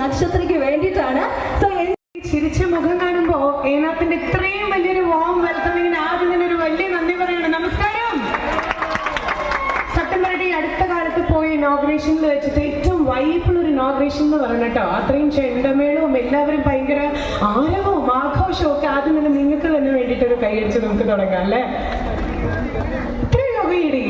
നക്ഷത്രയ്ക്ക് വേണ്ടിയിട്ടാണ്. ചിരിച്ച മുഖം കാണുമ്പോ ഏനാത്തിന്റെ ഇത്രയും വലിയൊരു വാം വെൽക്കമിങ്ങിന് ആദ്യം തന്നെ ഒരു വലിയ നന്ദി പറയണം. നമസ്കാരം. സത്യം പറയട്ടെ, അടുത്ത കാലത്ത് പോയി ഇനോഗ്രേഷനിൽ വെച്ചിട്ട് ഏറ്റവും വൈബിളുള്ള ഒരു ഇനോഗ്രേഷൻ എന്ന് പറയണം കേട്ടോ. അത്രയും ചെണ്ടമേളവും എല്ലാവരും ഭയങ്കര ആരവവും ആഘോഷവും ഒക്കെ ആദ്യം തന്നെ നിങ്ങൾക്ക് തന്നെ വേണ്ടിയിട്ട് ഒരു കൈയടിച്ച് നമുക്ക് തുടങ്ങാം അല്ലേ? ഇത്രയും കൈയടി.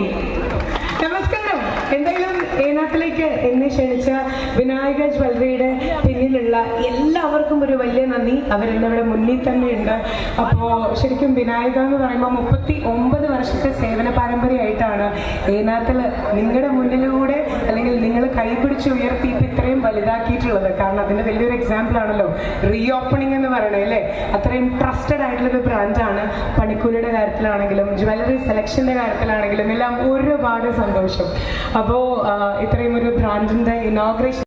നമസ്കാരം. എന്തായാലും ഏനാത്തിലേക്ക് എന്നെ ക്ഷണിച്ച വിനായക ജ്വല്ലറിയുടെ പിന്നിലുള്ള എല്ലാവർക്കും ഒരു വലിയ നന്ദി. അവരെന്നവിടെ മുന്നിൽ തന്നെ ഉണ്ട്. അപ്പോൾ ശരിക്കും വിനായക എന്ന് പറയുമ്പോൾ 39 വർഷത്തെ സേവന പാരമ്പര്യമായിട്ടാണ് ഏനാത്തിൽ നിങ്ങളുടെ മുന്നിലൂടെ അല്ലെങ്കിൽ നിങ്ങൾ കൈപിടിച്ച് ഉയർത്തി ഇത്രയും വലുതാക്കിയിട്ടുള്ളത്. കാരണം അതിന്റെ വലിയൊരു എക്സാമ്പിൾ ആണല്ലോ റീ ഓപ്പണിംഗ് എന്ന് പറയണേ അല്ലേ? അത്രയും ട്രസ്റ്റഡ് ആയിട്ടുള്ളൊരു ബ്രാൻഡാണ്. പണിക്കൂലിയുടെ കാര്യത്തിലാണെങ്കിലും ജ്വല്ലറി സെലക്ഷന്റെ കാര്യത്തിലാണെങ്കിലും എല്ലാം ഒരുപാട് സന്തോഷം. അപ്പോൾ ഇത്രയും ഒരു ബ്രാൻഡിന്റെ ഇനോഗ്രേഷൻ